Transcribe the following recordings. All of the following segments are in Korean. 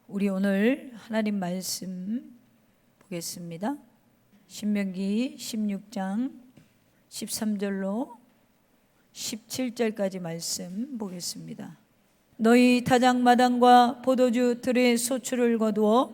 우리 오늘 하나님 말씀 보겠습니다. 신명기 16장 13절로 17절까지 말씀 보겠습니다. 너희 타작마당과 포도주 들의 소출을 거두어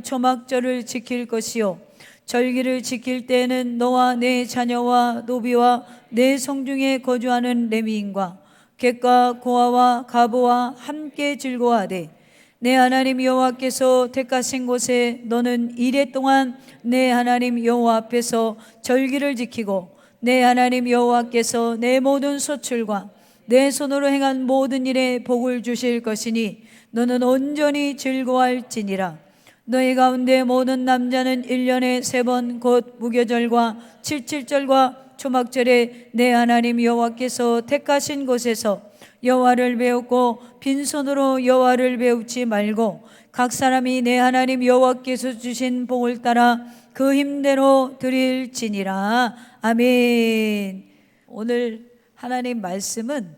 초막절을 지킬 것이요 절기를 지킬 때에는 너와 내 자녀와 노비와 내 성중에 거주하는 레위인과 객과 고아와 가부와 함께 즐거워하되 내 하나님 여호와께서 택하신 곳에 너는 이레 동안 내 하나님 여호와 앞에서 절기를 지키고 내 하나님 여호와께서 내 모든 소출과 내 손으로 행한 모든 일에 복을 주실 것이니 너는 온전히 즐거워할지니라. 너희 가운데 모든 남자는 1년에 3번 곧 무교절과 칠칠절과 초막절에 내 하나님 여호와께서 택하신 곳에서 여호와를 배우고 빈손으로 여호와를 배우지 말고 각 사람이 내 하나님 여호와께서 주신 복을 따라 그 힘대로 드릴지니라. 아멘. 오늘 하나님 말씀은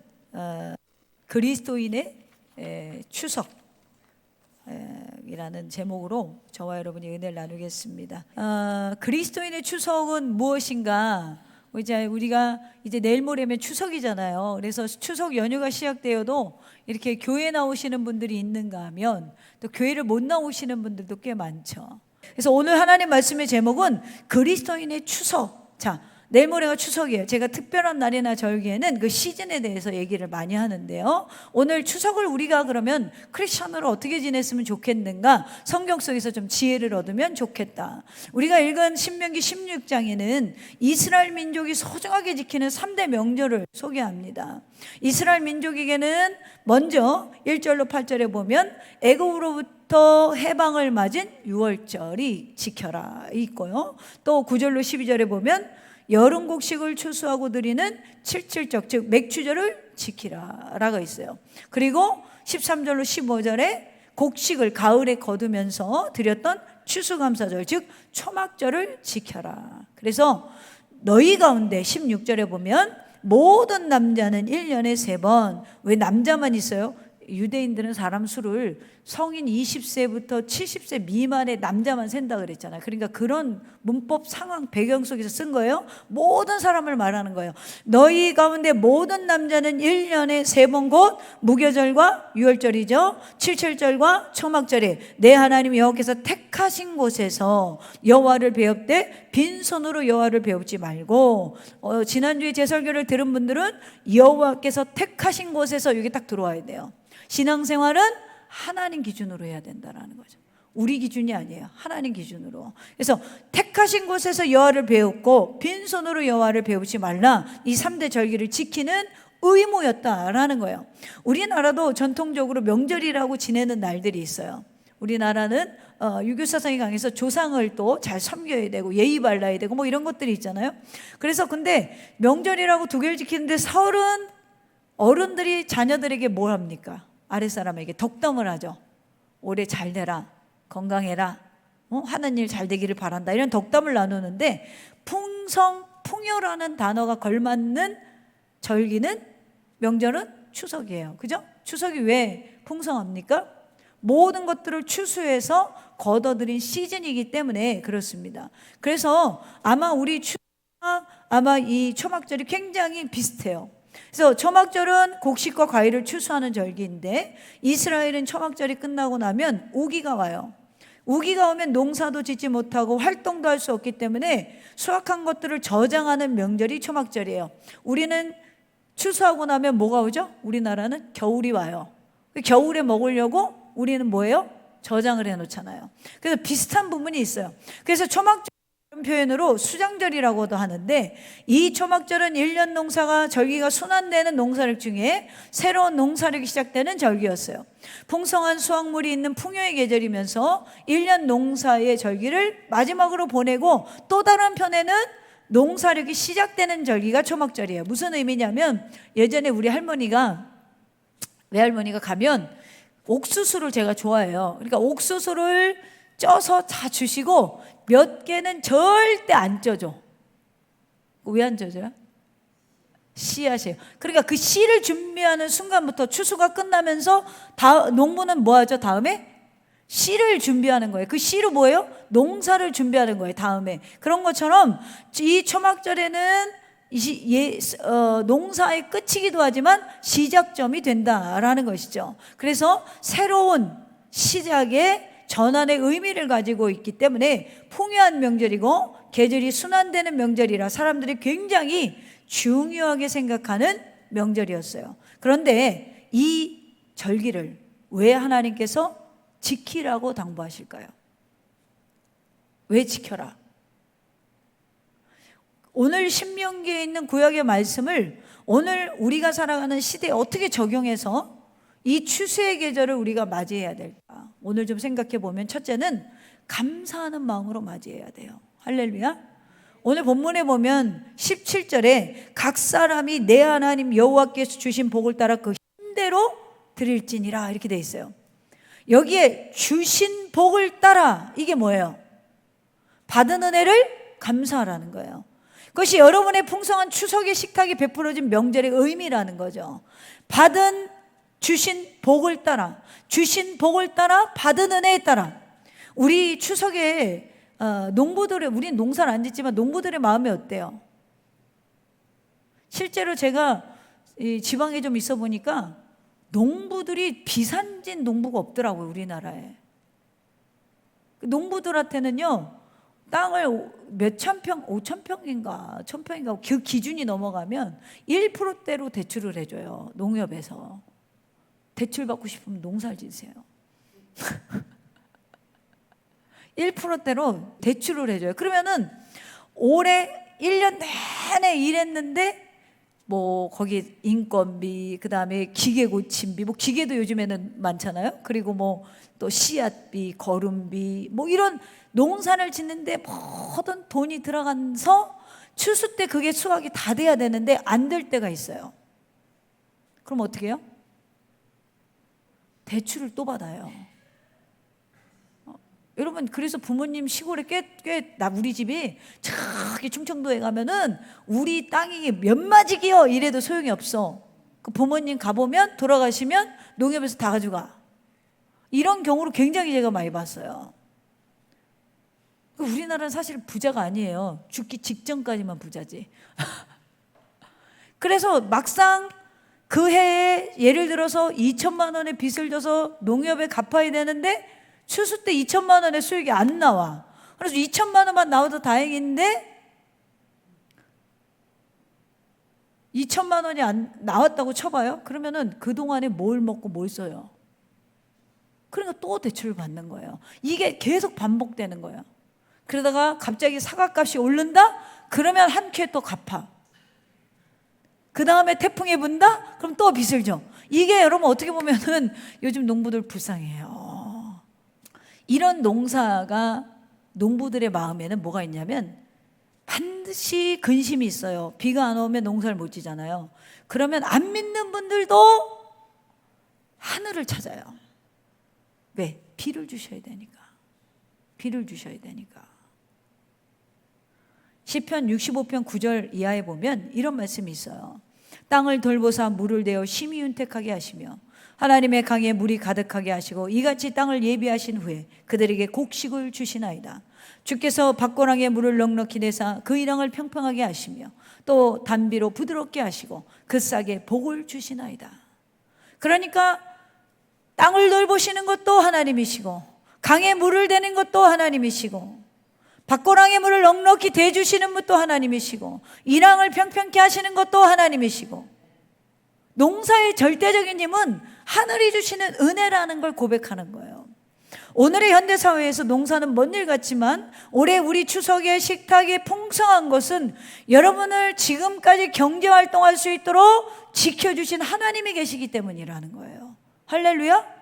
그리스도인의 추석 이라는 제목으로 저와 여러분이 은혜를 나누겠습니다. 그리스도인의 추석은 무엇인가? 우리가 이제 내일 모레면 추석이잖아요. 그래서 추석 연휴가 시작되어도 이렇게 교회 나오시는 분들이 있는가 하면 또 교회를 못 나오시는 분들도 꽤 많죠. 그래서 오늘 하나님 말씀의 제목은 그리스도인의 추석. 자, 내일 모레가 추석이에요. 제가 특별한 날이나 절기에는 그 시즌에 대해서 얘기를 많이 하는데요. 오늘 추석을 우리가 그러면 크리스천으로 어떻게 지냈으면 좋겠는가? 성경 속에서 좀 지혜를 얻으면 좋겠다. 우리가 읽은 신명기 16장에는 이스라엘 민족이 소중하게 지키는 3대 명절을 소개합니다. 이스라엘 민족에게는 먼저 1절로 8절에 보면 애굽으로부터 해방을 맞은 유월절이 지켜라 있고요. 또 9절로 12절에 보면 여름 곡식을 추수하고 드리는 칠칠절 즉 맥추절을 지키라 라고 있어요. 그리고 13절로 15절에 곡식을 가을에 거두면서 드렸던 추수감사절 즉 초막절을 지켜라. 그래서 너희 가운데 16절에 보면 모든 남자는 1년에 3번. 왜 남자만 있어요? 유대인들은 사람 수를 성인 20세부터 70세 미만의 남자만 센다 그랬잖아요. 그러니까 그런 문법 상황 배경 속에서 쓴 거예요. 모든 사람을 말하는 거예요. 너희 가운데 모든 남자는 1년에 3번 곧 무교절과 유월절이죠. 칠칠절과 초막절에 내 하나님 여호와께서 택하신 곳에서 여호와를 배웁되 빈손으로 여호와를 배우지 말고 지난주에 제 설교를 들은 분들은 여호와께서 택하신 곳에서 여기 딱 들어와야 돼요. 신앙생활은 하나님 기준으로 해야 된다는 거죠. 우리 기준이 아니에요. 하나님 기준으로. 그래서 택하신 곳에서 여호와를 배웠고 빈손으로 여호와를 배우지 말라. 이 3대 절기를 지키는 의무였다라는 거예요. 우리나라도 전통적으로 명절이라고 지내는 날들이 있어요. 우리나라는 유교사상이 강해서 조상을 또 잘 섬겨야 되고 예의 발라야 되고 뭐 이런 것들이 있잖아요. 그래서 근데 명절이라고 2개를 지키는데 설은 어른들이 자녀들에게 뭘 합니까? 아랫사람에게 덕담을 하죠. 올해 잘 되라, 건강해라, 하는 일 잘 되기를 바란다 이런 덕담을 나누는데 풍성, 풍요라는 단어가 걸맞는 절기는 명절은 추석이에요. 그죠? 추석이 왜 풍성합니까? 모든 것들을 추수해서 거둬들인 시즌이기 때문에 그렇습니다. 그래서 아마 우리 추석과 아마 이 초막절이 굉장히 비슷해요. 그래서 초막절은 곡식과 과일을 추수하는 절기인데 이스라엘은 초막절이 끝나고 나면 우기가 와요. 우기가 오면 농사도 짓지 못하고 활동도 할 수 없기 때문에 수확한 것들을 저장하는 명절이 초막절이에요. 우리는 추수하고 나면 뭐가 오죠? 우리나라는 겨울이 와요. 겨울에 먹으려고 우리는 뭐예요? 저장을 해놓잖아요. 그래서 비슷한 부분이 있어요. 그래서 초막절 표현으로 수장절이라고도 하는데 이 초막절은 1년 농사가 절기가 순환되는 농사력 중에 새로운 농사력이 시작되는 절기였어요. 풍성한 수확물이 있는 풍요의 계절이면서 1년 농사의 절기를 마지막으로 보내고 또 다른 편에는 농사력이 시작되는 절기가 초막절이에요. 무슨 의미냐면 예전에 우리 할머니가 외할머니가 가면 옥수수를 제가 좋아해요. 그러니까 옥수수를 쪄서 다 주시고 몇 개는 절대 안 쪄줘. 왜 안 쪄줘요? 씨앗이에요. 그러니까 그 씨를 준비하는 순간부터 추수가 끝나면서 농부는 뭐 하죠? 다음에 씨를 준비하는 거예요. 그 씨로 뭐예요? 농사를 준비하는 거예요. 다음에. 그런 것처럼 이 초막절에는 농사의 끝이기도 하지만 시작점이 된다라는 것이죠. 그래서 새로운 시작의 전환의 의미를 가지고 있기 때문에 풍요한 명절이고 계절이 순환되는 명절이라 사람들이 굉장히 중요하게 생각하는 명절이었어요. 그런데 이 절기를 왜 하나님께서 지키라고 당부하실까요? 왜 지켜라? 오늘 신명기에 있는 구약의 말씀을 오늘 우리가 살아가는 시대에 어떻게 적용해서 이 추수의 계절을 우리가 맞이해야 될까? 오늘 좀 생각해 보면 첫째는 감사하는 마음으로 맞이해야 돼요. 할렐루야. 오늘 본문에 보면 17절에 각 사람이 내 하나님 여호와께서 주신 복을 따라 그 힘대로 드릴지니라 이렇게 돼 있어요. 여기에 주신 복을 따라 이게 뭐예요? 받은 은혜를 감사하라는 거예요. 그것이 여러분의 풍성한 추석의 식탁이 베풀어진 명절의 의미라는 거죠. 주신 복을 따라, 주신 복을 따라, 받은 은혜에 따라. 우리 추석에 우리는 농사를 안 짓지만 농부들의 마음이 어때요? 실제로 제가 이 지방에 좀 있어 보니까 농부들이 비산진 농부가 없더라고요, 우리나라에. 농부들한테는요, 땅을 몇천 평, 5천 평인가, 1,000평인가 그 기준이 넘어가면 1%대로 대출을 해줘요, 농협에서. 대출 받고 싶으면 농사를 지으세요. 1%대로 대출을 해줘요. 그러면은 올해 1년 내내 일했는데 뭐 거기 인건비, 그 다음에 기계 고침비, 뭐 기계도 요즘에는 많잖아요. 그리고 뭐 또 씨앗비, 거름비, 뭐 이런 농사를 짓는데 모든 돈이 들어가서 추수 때 그게 수확이 다 돼야 되는데 안 될 때가 있어요. 그럼 어떻게 해요? 대출을 또 받아요. 여러분, 그래서 부모님 시골에 우리 집이 저기 충청도에 가면은 우리 땅이 몇 마지기요 이래도 소용이 없어. 그 부모님 가보면 돌아가시면 농협에서 다 가져가. 이런 경우를 굉장히 제가 많이 봤어요. 우리나라는 사실 부자가 아니에요. 죽기 직전까지만 부자지. 그래서 막상 그 해에 예를 들어서 2천만 원의 빚을 져서 농협에 갚아야 되는데 추수 때 2천만 원의 수익이 안 나와. 그래서 2천만 원만 나와도 다행인데 2천만 원이 안 나왔다고 쳐봐요. 그러면은 그동안에 뭘 먹고 뭘 써요? 그러니까 또 대출을 받는 거예요. 이게 계속 반복되는 거예요. 그러다가 갑자기 사과값이 오른다? 그러면 한 큐에 또 갚아. 그 다음에 태풍이 분다? 그럼 또 빚을 져. 이게 여러분 어떻게 보면은 요즘 농부들 불쌍해요. 이런 농사가 농부들의 마음에는 뭐가 있냐면 반드시 근심이 있어요. 비가 안 오면 농사를 못 지잖아요. 그러면 안 믿는 분들도 하늘을 찾아요. 왜? 비를 주셔야 되니까. 비를 주셔야 되니까. 시편 65편 9절 이하에 보면 이런 말씀이 있어요. 땅을 돌보사 물을 대어 심히 윤택하게 하시며 하나님의 강에 물이 가득하게 하시고 이같이 땅을 예비하신 후에 그들에게 곡식을 주시나이다. 주께서 밭고랑에 물을 넉넉히 내사 그 이랑을 평평하게 하시며 또 단비로 부드럽게 하시고 그 싹에 복을 주시나이다. 그러니까 땅을 돌보시는 것도 하나님이시고 강에 물을 대는 것도 하나님이시고 밭고랑에 물을 넉넉히 대주시는 분도 하나님이시고 이랑을 평평케 하시는 것도 하나님이시고 농사의 절대적인 힘은 하늘이 주시는 은혜라는 걸 고백하는 거예요. 오늘의 현대사회에서 농사는 먼 일 같지만 올해 우리 추석의 식탁이 풍성한 것은 여러분을 지금까지 경제활동할 수 있도록 지켜주신 하나님이 계시기 때문이라는 거예요. 할렐루야.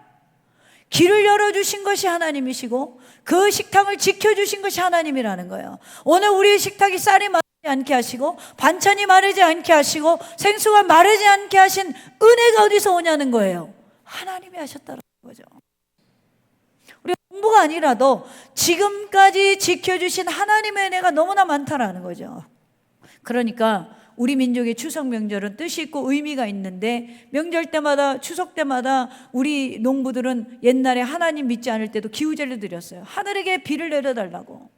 길을 열어주신 것이 하나님이시고 그 식탁을 지켜주신 것이 하나님이라는 거예요. 오늘 우리의 식탁이 쌀이 마르지 않게 하시고 반찬이 마르지 않게 하시고 생수가 마르지 않게 하신 은혜가 어디서 오냐는 거예요. 하나님이 하셨다는 거죠. 우리 공부가 아니라도 지금까지 지켜주신 하나님의 은혜가 너무나 많다라는 거죠. 그러니까 우리 민족의 추석 명절은 뜻이 있고 의미가 있는데, 명절 때마다 추석 때마다 우리 농부들은 옛날에 하나님 믿지 않을 때도 기우제를 드렸어요. 하늘에게 비를 내려달라고.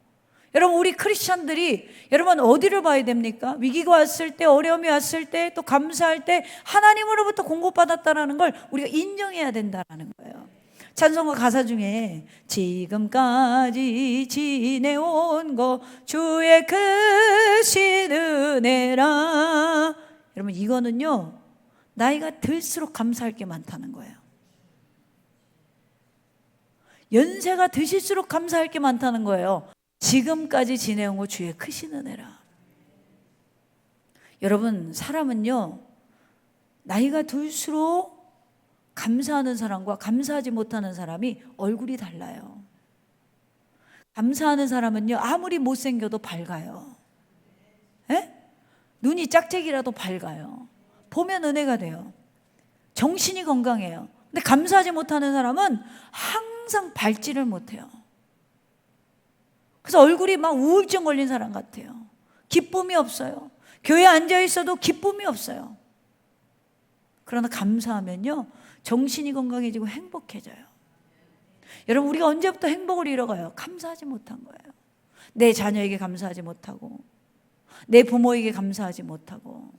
여러분, 우리 크리스찬들이 여러분 어디를 봐야 됩니까? 위기가 왔을 때, 어려움이 왔을 때, 또 감사할 때 하나님으로부터 공급받았다라는 걸 우리가 인정해야 된다는 거예요. 찬송가 가사 중에 지금까지 지내온 거 주의 크신 은혜라, 여러분 이거는요 나이가 들수록 감사할 게 많다는 거예요. 연세가 드실수록 감사할 게 많다는 거예요. 지금까지 지내온 거 주의 크신 은혜라. 여러분, 사람은요 나이가 들수록 감사하는 사람과 감사하지 못하는 사람이 얼굴이 달라요. 감사하는 사람은요 아무리 못생겨도 밝아요. 에? 눈이 짝짝이라도 밝아요. 보면 은혜가 돼요. 정신이 건강해요. 근데 감사하지 못하는 사람은 항상 밝지를 못해요. 그래서 얼굴이 막 우울증 걸린 사람 같아요. 기쁨이 없어요. 교회에 앉아 있어도 기쁨이 없어요. 그러나 감사하면요 정신이 건강해지고 행복해져요. 여러분, 우리가 언제부터 행복을 잃어가요? 감사하지 못한 거예요. 내 자녀에게 감사하지 못하고, 내 부모에게 감사하지 못하고.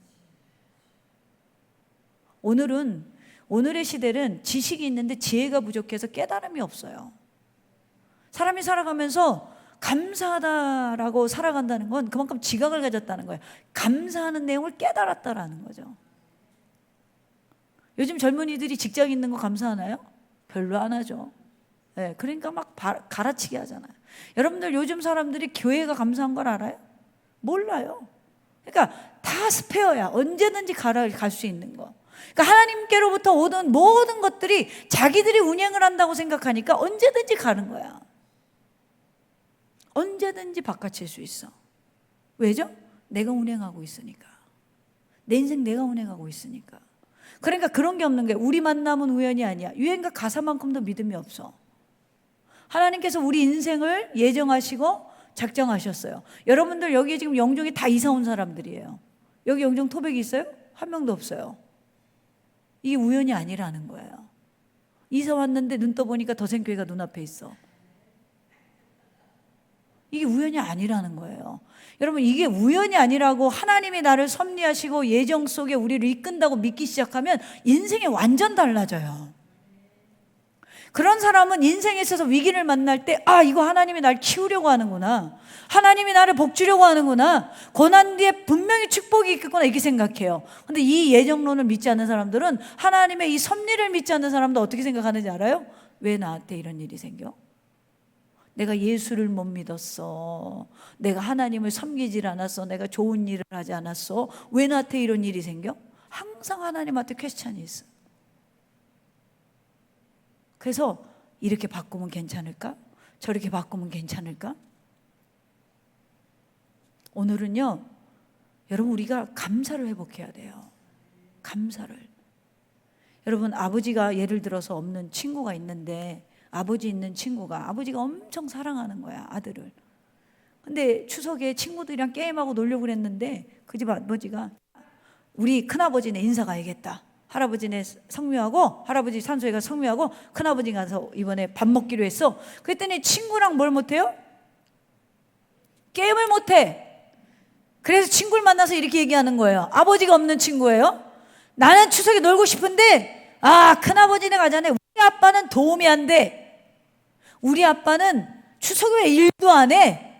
오늘의 시대는 지식이 있는데 지혜가 부족해서 깨달음이 없어요. 사람이 살아가면서 감사하다라고 살아간다는 건 그만큼 지각을 가졌다는 거예요. 감사하는 내용을 깨달았다라는 거죠. 요즘 젊은이들이 직장 있는 거 감사하나요? 별로 안 하죠. 네, 그러니까 막 갈아치기 하잖아요. 여러분들 요즘 사람들이 교회가 감사한 걸 알아요? 몰라요. 그러니까 다 스페어야. 언제든지 갈 수 있는 거. 그러니까 하나님께로부터 오는 모든 것들이 자기들이 운행을 한다고 생각하니까 언제든지 가는 거야. 언제든지 바꿔칠 수 있어. 왜죠? 내가 운행하고 있으니까. 내 인생 내가 운행하고 있으니까. 그러니까 그런 게 없는 거예요. 우리 만남은 우연이 아니야. 유행가 가사만큼도 믿음이 없어. 하나님께서 우리 인생을 예정하시고 작정하셨어요. 여러분들 여기에 지금 영종이 다 이사 온 사람들이에요. 여기 영종 토백이 있어요? 한 명도 없어요. 이게 우연이 아니라는 거예요. 이사 왔는데 눈 떠보니까 더생교회가 눈앞에 있어. 이게 우연이 아니라는 거예요. 여러분, 이게 우연이 아니라고 하나님이 나를 섭리하시고 예정 속에 우리를 이끈다고 믿기 시작하면 인생이 완전 달라져요. 그런 사람은 인생에 있어서 위기를 만날 때, 아, 이거 하나님이 날 키우려고 하는구나, 하나님이 나를 복주려고 하는구나, 고난 뒤에 분명히 축복이 있겠구나, 이렇게 생각해요. 근데 이 예정론을 믿지 않는 사람들은, 하나님의 이 섭리를 믿지 않는 사람도 어떻게 생각하는지 알아요? 왜 나한테 이런 일이 생겨? 내가 예수를 못 믿었어. 내가 하나님을 섬기질 않았어. 내가 좋은 일을 하지 않았어. 왜 나한테 이런 일이 생겨? 항상 하나님한테 퀘스천이 있어. 그래서 이렇게 바꾸면 괜찮을까? 저렇게 바꾸면 괜찮을까? 오늘은요, 여러분, 우리가 감사를 회복해야 돼요. 감사를. 여러분, 아버지가 예를 들어서 없는 친구가 있는데, 아버지 있는 친구가, 아버지가 엄청 사랑하는 거야, 아들을. 근데 추석에 친구들이랑 게임하고 놀려고 그랬는데 그 집 아버지가, 우리 큰아버지네 인사 가야겠다, 할아버지네 성묘하고, 할아버지 산소에 가서 성묘하고 큰아버지 가서 이번에 밥 먹기로 했어. 그랬더니 친구랑 뭘 못해요? 게임을 못해. 그래서 친구를 만나서 이렇게 얘기하는 거예요. 아버지가 없는 친구예요. 나는 추석에 놀고 싶은데, 아, 큰아버지네 가자네. 우리 아빠는 도움이 안 돼. 우리 아빠는 추석에 일도 안 해.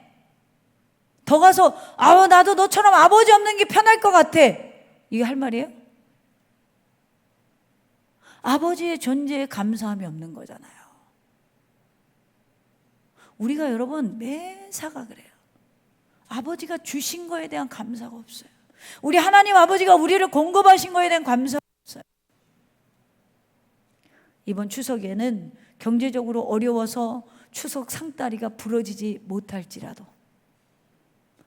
더 가서, 아, 나도 너처럼 아버지 없는 게 편할 것 같아. 이게 할 말이에요? 아버지의 존재에 감사함이 없는 거잖아요. 우리가 여러분 매사가 그래요. 아버지가 주신 거에 대한 감사가 없어요. 우리 하나님 아버지가 우리를 공급하신 거에 대한 감사가 없어요. 이번 추석에는 경제적으로 어려워서 추석 상다리가 부러지지 못할지라도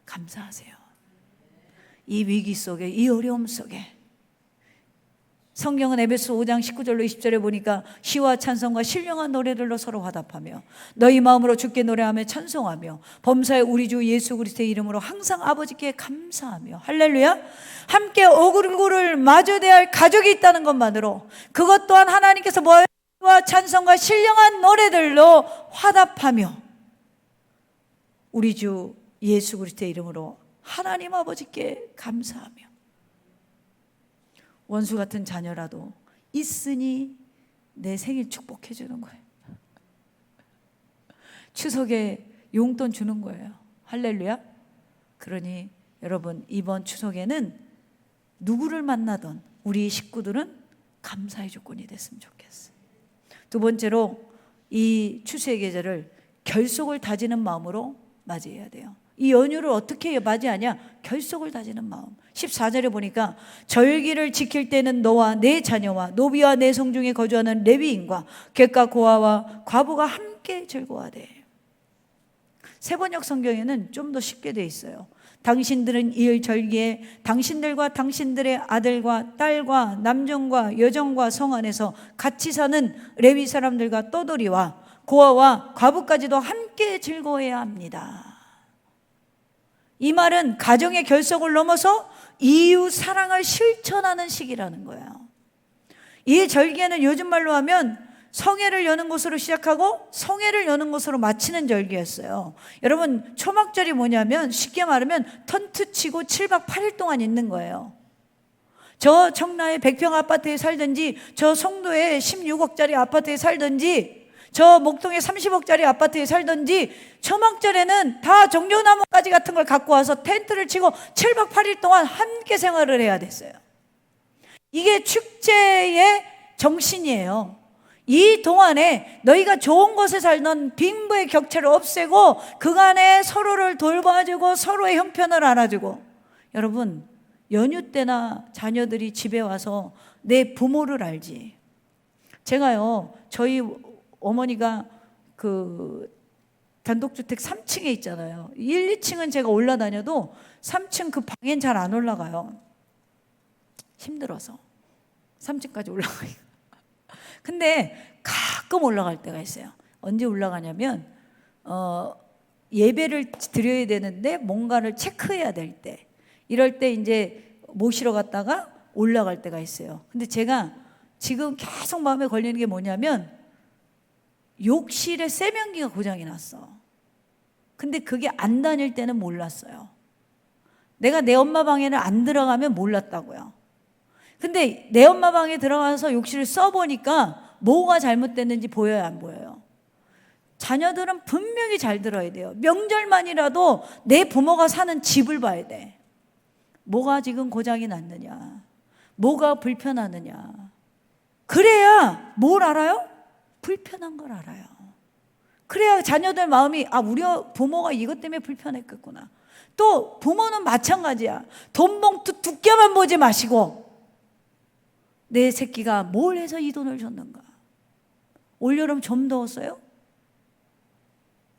감사하세요. 이 위기 속에, 이 어려움 속에 성경은 에베소 5장 19절로 20절에 보니까 시와 찬송과 신령한 노래들로 서로 화답하며 너희 마음으로 주께 노래하며 찬송하며 범사의 우리 주 예수 그리스도의 이름으로 항상 아버지께 감사하며 할렐루야. 함께 얼굴을 마주대야 할 가족이 있다는 것만으로 그것 또한 하나님께서 뭐와 찬송과 신령한 노래들로 화답하며 우리 주 예수 그리스도의 이름으로 하나님 아버지께 감사하며 원수 같은 자녀라도 있으니 내 생일 축복해 주는 거예요. 추석에 용돈 주는 거예요. 할렐루야. 그러니 여러분 이번 추석에는 누구를 만나던 우리 식구들은 감사의 조건이 됐으면 좋겠어요. 두 번째로 이 추수의 계절을 결속을 다지는 마음으로 맞이해야 돼요. 이 연휴를 어떻게 맞이하냐? 결속을 다지는 마음. 14절에 보니까 절기를 지킬 때는 너와 내 자녀와 노비와 내 성중에 거주하는 레위인과 객과 고아와 과부가 함께 즐거워하되. 세번역 성경에는 좀 더 쉽게 돼 있어요. 당신들은 이 절기에 당신들과 당신들의 아들과 딸과 남정과 여정과 성 안에서 같이 사는 레위 사람들과 떠돌이와 고아와 과부까지도 함께 즐거워해야 합니다. 이 말은 가정의 결속을 넘어서 이웃 사랑을 실천하는 시기라는 거예요. 이 절기에는 요즘 말로 하면 성회를 여는 곳으로 시작하고 성회를 여는 곳으로 마치는 절기였어요. 여러분 초막절이 뭐냐면 쉽게 말하면 텐트 치고 7박 8일 동안 있는 거예요. 저 청라의 100평 아파트에 살든지 저 송도의 16억짜리 아파트에 살든지 저 목동의 30억짜리 아파트에 살든지 초막절에는 다 종려나무가지 같은 걸 갖고 와서 텐트를 치고 7박 8일 동안 함께 생활을 해야 됐어요. 이게 축제의 정신이에요. 이 동안에 너희가 좋은 곳에 살던 빈부의 격차를 없애고 그간에 서로를 돌봐주고 서로의 형편을 알아주고. 여러분 연휴 때나 자녀들이 집에 와서 내 부모를 알지. 제가요 저희 어머니가 그 단독주택 3층에 있잖아요. 1, 2층은 제가 올라다녀도 3층 그 방엔 잘 안 올라가요. 힘들어서 3층까지 올라가요. 근데 가끔 올라갈 때가 있어요. 언제 올라가냐면 예배를 드려야 되는데 뭔가를 체크해야 될 때, 이럴 때 이제 모시러 갔다가 올라갈 때가 있어요. 근데 제가 지금 계속 마음에 걸리는 게 뭐냐면 욕실에 세면기가 고장이 났어. 근데 그게 안 다닐 때는 몰랐어요. 내가 내 엄마 방에는 안 들어가면 몰랐다고요. 근데 내 엄마 방에 들어가서 욕실을 써보니까 뭐가 잘못됐는지 보여요, 안 보여요? 자녀들은 분명히 잘 들어야 돼요. 명절만이라도 내 부모가 사는 집을 봐야 돼. 뭐가 지금 고장이 났느냐, 뭐가 불편하느냐. 그래야 뭘 알아요? 불편한 걸 알아요. 그래야 자녀들 마음이 우리 부모가 이것 때문에 불편했겠구나. 또 부모는 마찬가지야. 돈 봉투 두께만 보지 마시고 내 새끼가 뭘 해서 이 돈을 줬는가. 올여름 좀 더웠어요?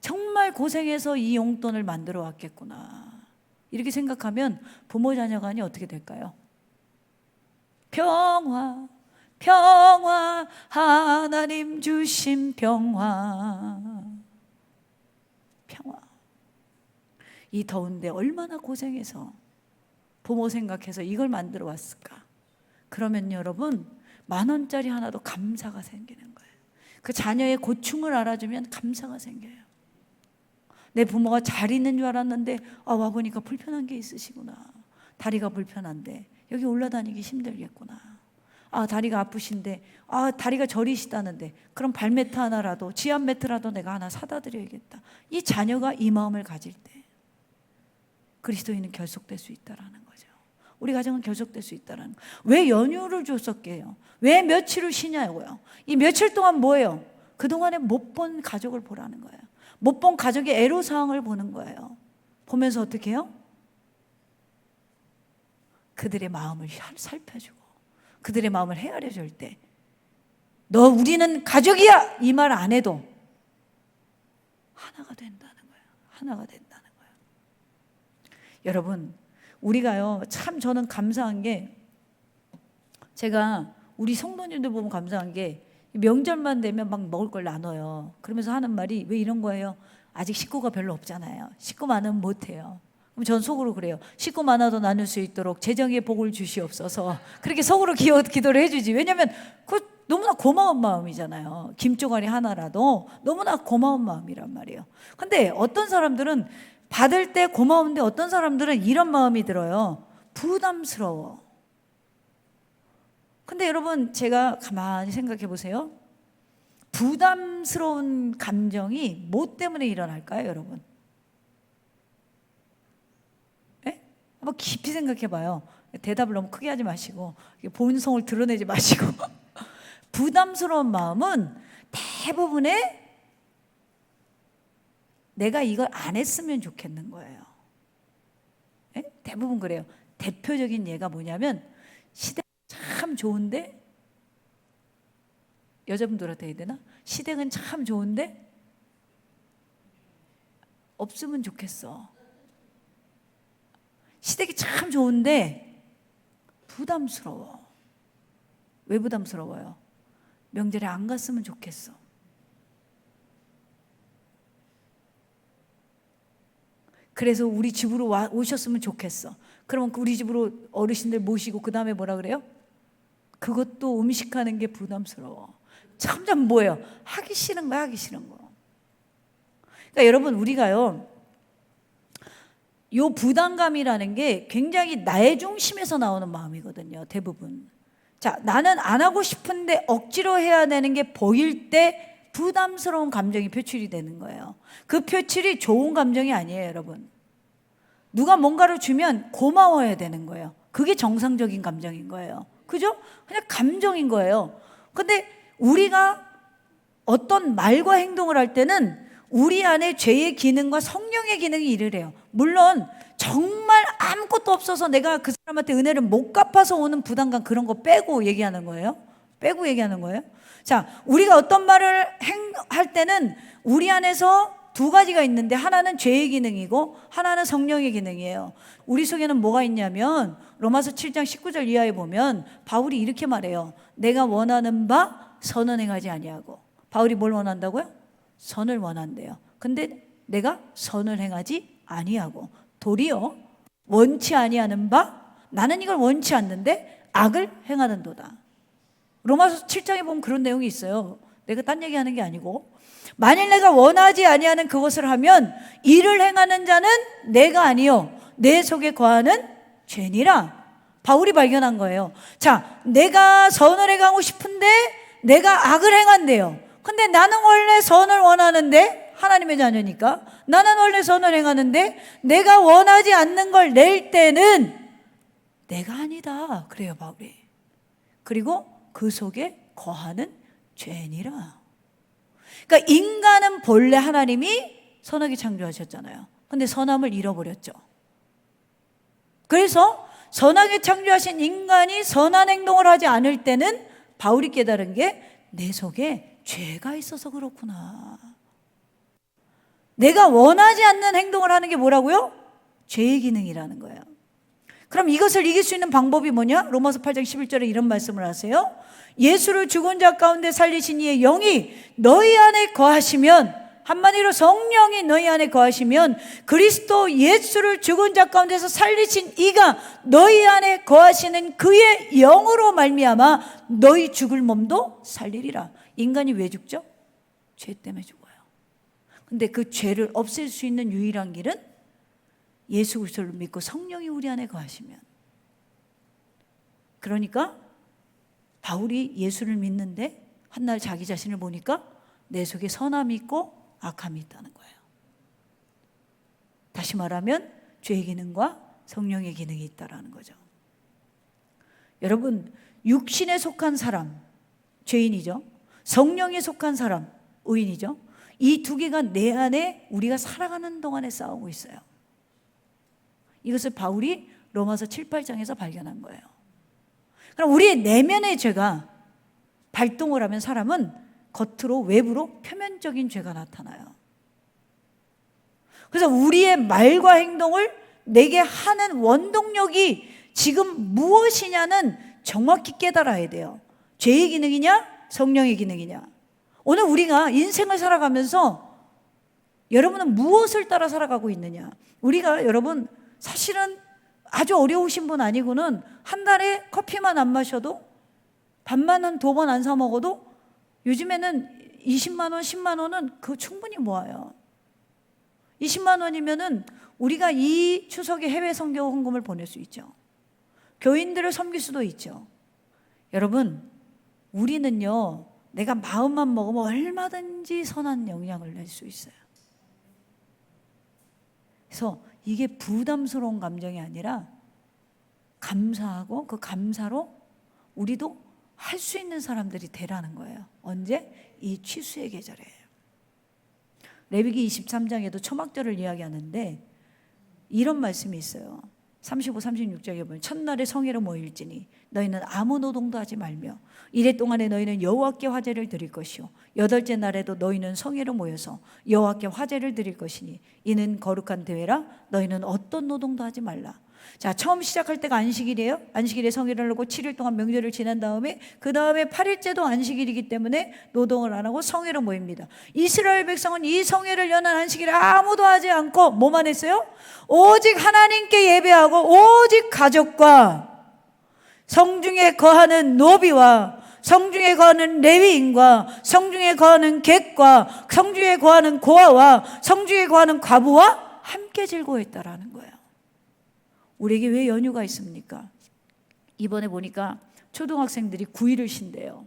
정말 고생해서 이 용돈을 만들어 왔겠구나. 이렇게 생각하면 부모 자녀 간이 어떻게 될까요? 평화, 평화, 하나님 주신 평화. 평화. 이 더운데 얼마나 고생해서 부모 생각해서 이걸 만들어 왔을까. 그러면 여러분 10,000원짜리 하나도 감사가 생기는 거예요. 그 자녀의 고충을 알아주면 감사가 생겨요. 내 부모가 잘 있는 줄 알았는데 와보니까 불편한 게 있으시구나. 다리가 불편한데 여기 올라다니기 힘들겠구나. 다리가 아프신데 다리가 저리시다는데 그럼 발매트 하나라도, 지압 매트라도 내가 하나 사다 드려야겠다. 이 자녀가 이 마음을 가질 때 그리스도인은 결속될 수 있다라는 거죠. 우리 가정은 결속될 수 있다라는 거예요. 왜 연휴를 줬었게요? 왜 며칠을 쉬냐고요? 이 며칠 동안 뭐예요? 그동안에 못 본 가족을 보라는 거예요. 못 본 가족의 애로사항을 보는 거예요. 보면서 어떻게 해요? 그들의 마음을 살펴주고 그들의 마음을 헤아려 줄 때 너 우리는 가족이야! 이 말 안 해도 하나가 된다는 거예요. 하나가 된다는 거예요. 여러분 우리가요 참 저는 감사한 게 제가 우리 성도님들 보면 감사한 게 명절만 되면 막 먹을 걸 나눠요. 그러면서 하는 말이 왜 이런 거예요? 아직 식구가 별로 없잖아요. 식구 많으면 못해요. 그럼 전 속으로 그래요. 식구 많아도 나눌 수 있도록 재정의 복을 주시옵소서. 그렇게 속으로 기도를 해주지. 왜냐하면 그 너무나 고마운 마음이잖아요. 김조가리 하나라도 너무나 고마운 마음이란 말이에요. 근데 어떤 사람들은 받을 때 고마운데 어떤 사람들은 이런 마음이 들어요. 부담스러워. 근데 여러분, 제가 가만히 생각해 보세요. 부담스러운 감정이 뭐 때문에 일어날까요, 여러분? 네? 한번 깊이 생각해 봐요. 대답을 너무 크게 하지 마시고 본성을 드러내지 마시고 부담스러운 마음은 대부분의 내가 이걸 안 했으면 좋겠는 거예요. 네? 대부분 그래요. 대표적인 예가 뭐냐면 시댁 참 좋은데, 여자분들한테 해야 되나? 시댁은 참 좋은데 없으면 좋겠어. 시댁이 참 좋은데 부담스러워. 왜 부담스러워요? 명절에 안 갔으면 좋겠어. 그래서 우리 집으로 오셨으면 좋겠어. 그러면 우리 집으로 어르신들 모시고 그 다음에 뭐라 그래요? 그것도 음식하는 게 부담스러워. 점점 뭐예요? 하기 싫은 거야, 하기 싫은 거. 그러니까 여러분, 우리가요, 요 부담감이라는 게 굉장히 나의 중심에서 나오는 마음이거든요, 대부분. 자, 나는 안 하고 싶은데 억지로 해야 되는 게 보일 때 부담스러운 감정이 표출이 되는 거예요. 그 표출이 좋은 감정이 아니에요, 여러분. 누가 뭔가를 주면 고마워야 되는 거예요. 그게 정상적인 감정인 거예요. 그죠? 그냥 감정인 거예요. 근데 우리가 어떤 말과 행동을 할 때는 우리 안에 죄의 기능과 성령의 기능이 일을 해요. 물론 정말 아무것도 없어서 내가 그 사람한테 은혜를 못 갚아서 오는 부담감, 그런 거 빼고 얘기하는 거예요. 빼고 얘기하는 거예요. 자, 우리가 어떤 말을 할 때는 우리 안에서 두 가지가 있는데 하나는 죄의 기능이고 하나는 성령의 기능이에요. 우리 속에는 뭐가 있냐면 로마서 7장 19절 이하에 보면 바울이 이렇게 말해요. 내가 원하는 바 선은 행하지 아니하고. 바울이 뭘 원한다고요? 선을 원한대요. 근데 내가 선을 행하지 아니하고 도리어 원치 아니하는 바, 나는 이걸 원치 않는데 악을 행하는도다. 로마서 7장에 보면 그런 내용이 있어요. 내가 딴 얘기하는 게 아니고, 만일 내가 원하지 아니하는 그것을 하면 이를 행하는 자는 내가 아니요 내 속에 거하는 죄니라. 바울이 발견한 거예요. 자, 내가 선을 행하고 싶은데 내가 악을 행한대요. 근데 나는 원래 선을 원하는데, 하나님의 자녀니까 나는 원래 선을 행하는데 내가 원하지 않는 걸 낼 때는 내가 아니다 그래요, 바울이. 그리고 그 속에 거하는 죄니라. 그러니까 인간은 본래 하나님이 선하게 창조하셨잖아요. 근데 선함을 잃어버렸죠. 그래서 선하게 창조하신 인간이 선한 행동을 하지 않을 때는 바울이 깨달은 게 내 속에 죄가 있어서 그렇구나. 내가 원하지 않는 행동을 하는 게 뭐라고요? 죄의 기능이라는 거예요. 그럼 이것을 이길 수 있는 방법이 뭐냐? 로마서 8장 11절에 이런 말씀을 하세요. 예수를 죽은 자 가운데 살리신 이의 영이 너희 안에 거하시면, 한마디로 성령이 너희 안에 거하시면 그리스도 예수를 죽은 자 가운데서 살리신 이가 너희 안에 거하시는 그의 영으로 말미암아 너희 죽을 몸도 살리리라. 인간이 왜 죽죠? 죄 때문에 죽어요. 근데 그 죄를 없앨 수 있는 유일한 길은 예수 그리스도를 믿고 성령이 우리 안에 거하시면. 그러니까 바울이 예수를 믿는데 한날 자기 자신을 보니까 내 속에 선함이 있고 악함이 있다는 거예요. 다시 말하면 죄의 기능과 성령의 기능이 있다는 거죠. 여러분, 육신에 속한 사람 죄인이죠. 성령에 속한 사람 의인이죠. 이 두 개가 내 안에 우리가 살아가는 동안에 싸우고 있어요. 이것을 바울이 로마서 7, 8장에서 발견한 거예요. 그럼 우리의 내면의 죄가 발동을 하면 사람은 겉으로, 외부로 표면적인 죄가 나타나요. 그래서 우리의 말과 행동을 내게 하는 원동력이 지금 무엇이냐는 정확히 깨달아야 돼요. 죄의 기능이냐? 성령의 기능이냐? 오늘 우리가 인생을 살아가면서 여러분은 무엇을 따라 살아가고 있느냐? 우리가 여러분 사실은 아주 어려우신 분 아니고는 한 달에 커피만 안 마셔도 밥만 한 2번 안 사 먹어도 요즘에는 20만 원, 10만 원은 그 충분히 모아요. 20만 원이면은 우리가 이 추석에 해외 선교 헌금을 보낼 수 있죠. 교인들을 섬길 수도 있죠. 여러분, 우리는요, 내가 마음만 먹으면 얼마든지 선한 영향을 낼 수 있어요. 그래서 이게 부담스러운 감정이 아니라 감사하고 그 감사로 우리도 할 수 있는 사람들이 되라는 거예요. 언제? 이 취수의 계절이에요. 레위기 23장에도 초막절을 이야기하는데 이런 말씀이 있어요. 35, 36장에 보면 첫날에 성회로 모일지니 너희는 아무 노동도 하지 말며 이래 동안에 너희는 여호와께 화제를 드릴 것이요 8째 날에도 너희는 성회로 모여서 여호와께 화제를 드릴 것이니 이는 거룩한 대회라 너희는 어떤 노동도 하지 말라. 자, 처음 시작할 때가 안식일이에요. 안식일에 성회를 하고 7일 동안 명절을 지난 다음에 그 다음에 8일째도 안식일이기 때문에 노동을 안 하고 성회로 모입니다. 이스라엘 백성은 이 성회를 여는 안식일에 아무도 하지 않고 뭐만 했어요? 오직 하나님께 예배하고 오직 가족과 성중에 거하는 노비와 성중에 거하는 레위인과 성중에 거하는 객과 성중에 거하는 고아와 성중에 거하는 과부와 함께 즐거워했다라는 거예요. 우리에게 왜 연휴가 있습니까? 이번에 보니까 초등학생들이 9일을 쉰대요.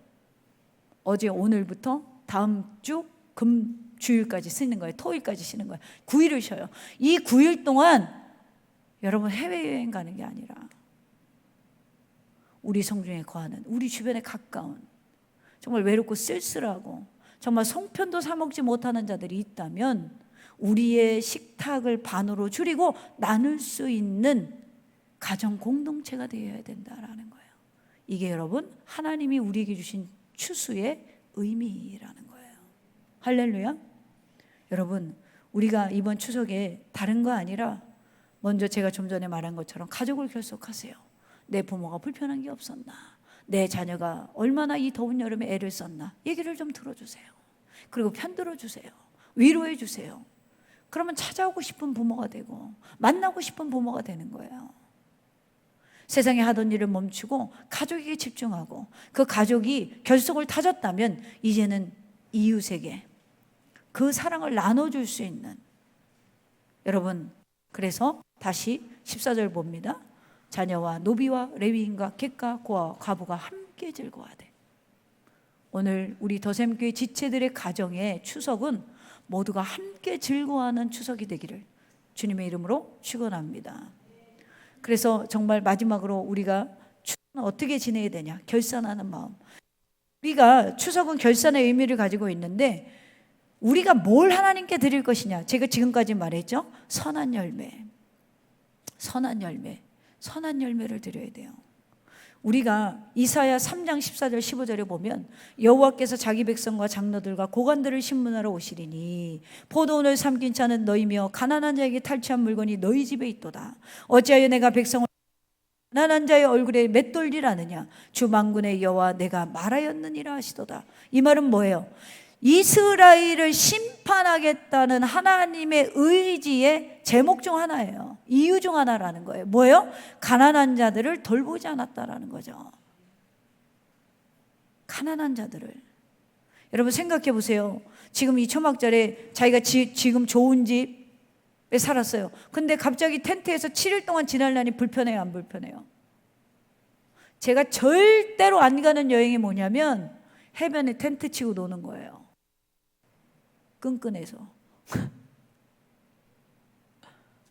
어제 오늘부터 다음 주 주일까지 쉬는 거예요. 토일까지 쉬는 거예요. 9일을 쉬어요. 이 9일 동안 여러분 해외여행 가는 게 아니라 우리 성중에 거하는 우리 주변에 가까운 정말 외롭고 쓸쓸하고 정말 송편도 사 먹지 못하는 자들이 있다면 우리의 식탁을 반으로 줄이고 나눌 수 있는 가정 공동체가 되어야 된다라는 거예요. 이게 여러분 하나님이 우리에게 주신 추수의 의미라는 거예요. 할렐루야. 여러분 우리가 이번 추석에 다른 거 아니라 먼저 제가 좀 전에 말한 것처럼 가족을 결속하세요. 내 부모가 불편한 게 없었나, 내 자녀가 얼마나 이 더운 여름에 애를 썼나 얘기를 좀 들어주세요. 그리고 편들어 주세요. 위로해 주세요. 그러면 찾아오고 싶은 부모가 되고 만나고 싶은 부모가 되는 거예요. 세상에 하던 일을 멈추고 가족에게 집중하고 그 가족이 결속을 타졌다면 이제는 이웃에게 그 사랑을 나눠줄 수 있는 여러분, 그래서 다시 14절 봅니다. 자녀와 노비와 레위인과 객과 고아와 과부가 함께 즐거워하되. 오늘 우리 더샘교회 지체들의 가정의 추석은 모두가 함께 즐거워하는 추석이 되기를 주님의 이름으로 축원합니다. 그래서 정말 마지막으로 우리가 추석은 어떻게 지내야 되냐? 결산하는 마음. 우리가 추석은 결산의 의미를 가지고 있는데 우리가 뭘 하나님께 드릴 것이냐? 제가 지금까지 말했죠? 선한 열매. 선한 열매. 선한 열매를 드려야 돼요. 우리가 이사야 3장 14절 15절에 보면 여호와께서 자기 백성과 장로들과 고관들을 신문하러 오시리니 포도원을 삼킨 자는 너희며 가난한 자에게 탈취한 물건이 너희 집에 있도다. 어찌하여 내가 백성을 가난한 자의 얼굴에 맷돌리라느냐? 주 만군의 여호와 내가 말하였느니라 하시도다. 이 말은 뭐예요? 이스라엘을 심판하겠다는 하나님의 의지의 제목 중 하나예요. 이유 중 하나라는 거예요. 뭐예요? 가난한 자들을 돌보지 않았다라는 거죠. 가난한 자들을. 여러분 생각해 보세요. 지금 이 초막절에 자기가 지금 좋은 집에 살았어요. 근데 갑자기 텐트에서 7일 동안 지내려니 불편해요? 안 불편해요? 제가 절대로 안 가는 여행이 뭐냐면 해변에 텐트 치고 노는 거예요. 끈끈해서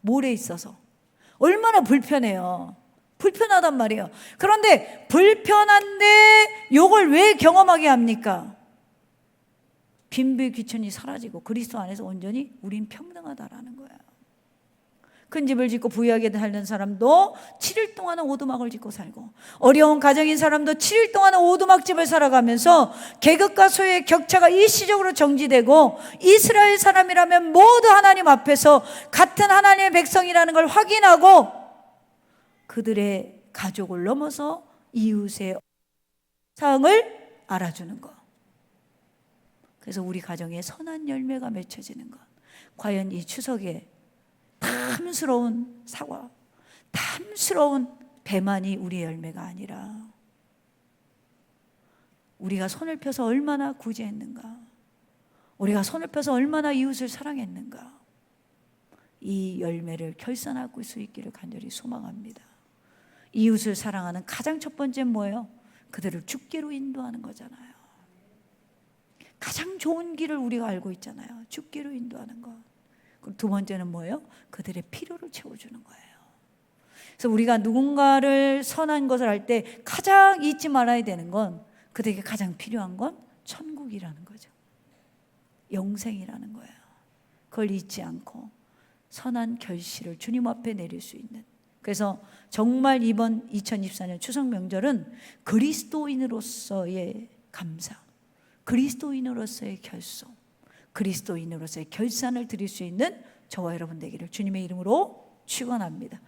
모래 있어서 얼마나 불편해요. 불편하단 말이에요. 그런데 불편한데 이걸 왜 경험하게 합니까? 빈부의 귀천이 사라지고 그리스도 안에서 온전히 우린 평등하다라는 거예요. 큰 집을 짓고 부유하게 살는 사람도 7일 동안은 오두막을 짓고 살고 어려운 가정인 사람도 7일 동안은 오두막집을 살아가면서 계급과 소유의 격차가 일시적으로 정지되고 이스라엘 사람이라면 모두 하나님 앞에서 같은 하나님의 백성이라는 걸 확인하고 그들의 가족을 넘어서 이웃의 사랑을 알아주는 것. 그래서 우리 가정에 선한 열매가 맺혀지는 것. 과연 이 추석에 탐스러운 사과, 탐스러운 배만이 우리의 열매가 아니라 우리가 손을 펴서 얼마나 구제했는가, 우리가 손을 펴서 얼마나 이웃을 사랑했는가, 이 열매를 결산할 수 있기를 간절히 소망합니다. 이웃을 사랑하는 가장 첫 번째는 뭐예요? 그들을 주께로 인도하는 거잖아요. 가장 좋은 길을 우리가 알고 있잖아요. 주께로 인도하는 것. 그리고 두 번째는 뭐예요? 그들의 필요를 채워주는 거예요. 그래서 우리가 누군가를 선한 것을 할 때 가장 잊지 말아야 되는 건, 그들에게 가장 필요한 건 천국이라는 거죠. 영생이라는 거예요. 그걸 잊지 않고 선한 결실을 주님 앞에 내릴 수 있는. 그래서 정말 이번 2024년 추석 명절은 그리스도인으로서의 감사, 그리스도인으로서의 결속, 그리스도인으로서의 결산을 드릴 수 있는 저와 여러분 되기를 주님의 이름으로 축원합니다.